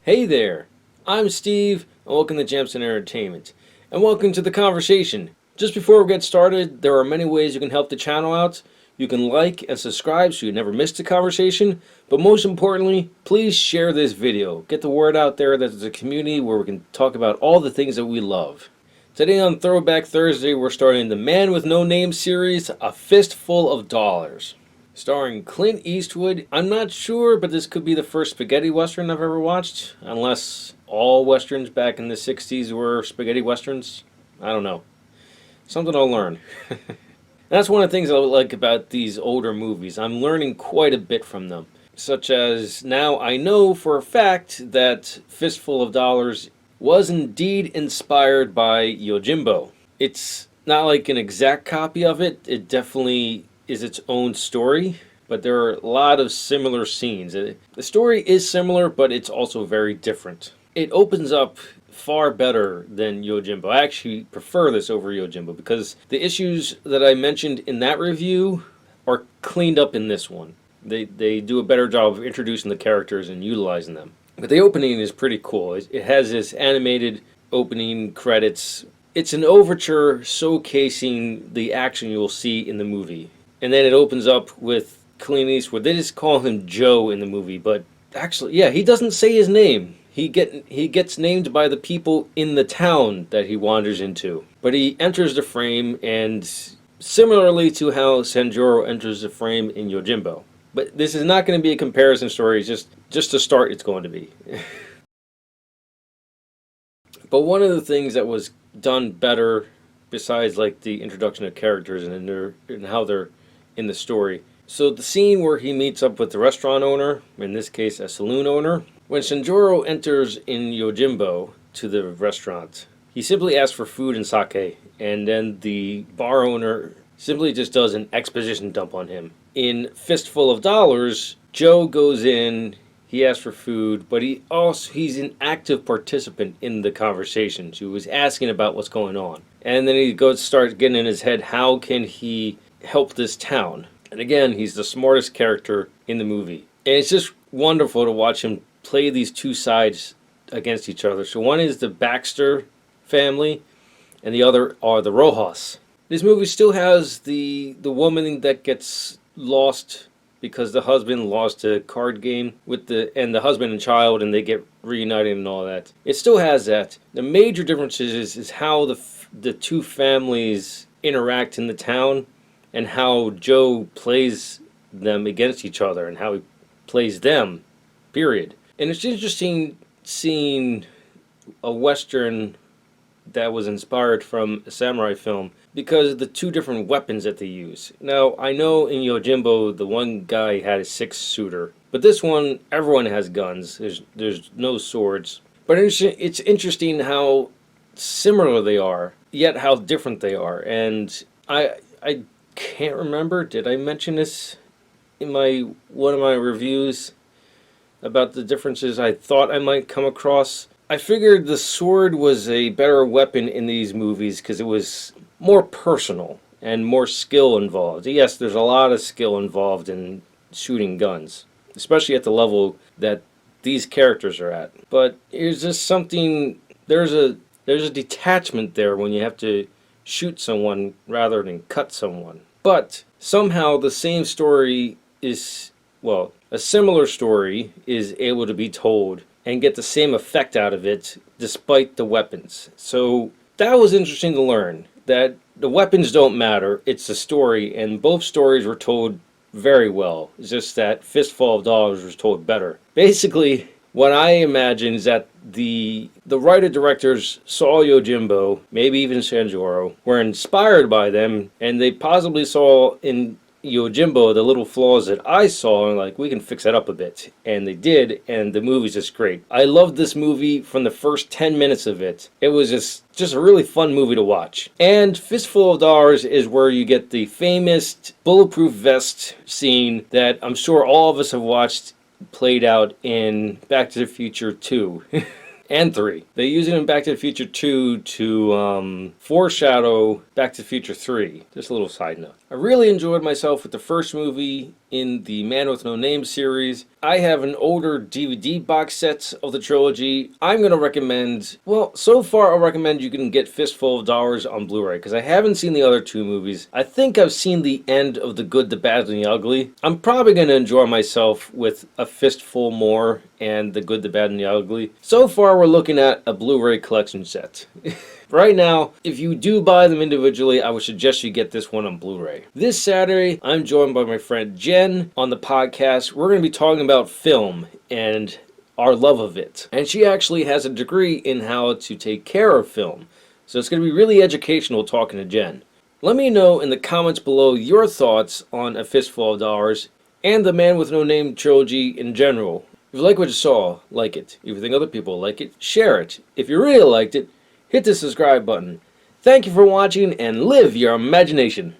Hey there, I'm Steve, and welcome to Jamsin Entertainment, and welcome to the conversation. Just before we get started, there are many ways you can help the channel out. You can like and subscribe so you never miss the conversation, but most importantly, please share this video. Get the word out there that there's a community where we can talk about all the things that we love. Today on Throwback Thursday, we're starting the Man with No Name series, A Fistful of Dollars. Starring Clint Eastwood. I'm not sure, but this could be the first spaghetti western I've ever watched. Unless all westerns back in the 60s were spaghetti westerns. I don't know. Something I'll learn. That's one of the things I like about these older movies. I'm learning quite a bit from them. Such as, now I know for a fact that Fistful of Dollars was indeed inspired by Yojimbo. It's not like an exact copy of it. It definitely is its own story, but there are a lot of similar scenes. The story is similar, but it's also very different. It opens up far better than Yojimbo. I actually prefer this over Yojimbo because the issues that I mentioned in that review are cleaned up in this one. They do a better job of introducing the characters and utilizing them. But the opening is pretty cool. It has this animated opening credits. It's an overture showcasing the action you'll see in the movie. And then it opens up with Clint Eastwood. They just call him Joe in the movie, but actually, yeah, he doesn't say his name. He gets named by the people in the town that he wanders into. But he enters the frame, and similarly to how Sanjuro enters the frame in Yojimbo. But this is not going to be a comparison story. It's just to start, it's going to be. But one of the things that was done better, besides like the introduction of characters and how they're in the story. So the scene where he meets up with the restaurant owner, in this case a saloon owner, when Sanjuro enters in Yojimbo to the restaurant, he simply asks for food and sake, and then the bar owner simply just does an exposition dump on him. In Fistful of Dollars, Joe goes in, he asks for food, but he's an active participant in the conversation. He was asking about what's going on. And then he starts getting in his head, how can he help this town? And again, he's the smartest character in the movie. And it's just wonderful to watch him play these two sides against each other. So one is the Baxter family, and the other are the Rojas. This movie still has the woman that gets lost because the husband lost a card game with the husband and child, and they get reunited and all that. It still has that. The major difference is how the two families interact in the town, and how Joe plays them against each other, and how he plays them, period. And it's interesting seeing a Western that was inspired from a samurai film because of the two different weapons that they use. Now, I know in Yojimbo, the one guy had a 6-shooter, but this one, everyone has guns. There's no swords. But it's interesting how similar they are, yet how different they are. And I can't remember, did I mention this in one of my reviews about the differences I thought I might come across? I figured the sword was a better weapon in these movies because it was more personal and more skill involved. Yes, there's a lot of skill involved in shooting guns, especially at the level that these characters are at. But there's just something, there's a detachment there when you have to shoot someone rather than cut someone. But somehow the same story is, well, a similar story is able to be told and get the same effect out of it despite the weapons. So that was interesting to learn, that the weapons don't matter, it's the story, and both stories were told very well. It's just that Fistful of Dollars was told better. Basically, what I imagine is that the writer-directors saw Yojimbo, maybe even Sanjuro, were inspired by them, and they possibly saw in Yojimbo the little flaws that I saw, and like, we can fix that up a bit. And they did, and the movie's just great. I loved this movie from the first 10 minutes of it. It was just a really fun movie to watch. And Fistful of Dollars is where you get the famous bulletproof vest scene that I'm sure all of us have watched played out in Back to the Future 2. and 3. They use it in Back to the Future 2 to foreshadow Back to the Future 3. Just a little side note. I really enjoyed myself with the first movie in the Man with No Name series. I have an older DVD box set of the trilogy. I'm going to recommend, well, so far I'll recommend you can get Fistful of Dollars on Blu-ray, because I haven't seen the other 2 movies. I think I've seen the end of The Good, the Bad, and the Ugly. I'm probably going to enjoy myself with a fistful more and The Good, the Bad, and the Ugly. So far we're looking at a Blu-ray collection set. Right now, if you do buy them individually, I would suggest you get this one on Blu-ray. This Saturday, I'm joined by my friend Jen on the podcast. We're going to be talking about film and our love of it. And she actually has a degree in how to take care of film. So it's going to be really educational talking to Jen. Let me know in the comments below your thoughts on A Fistful of Dollars and the Man with No Name trilogy in general. If you like what you saw, like it. If you think other people like it, share it. If you really liked it, hit the subscribe button. Thank you for watching and live your imagination.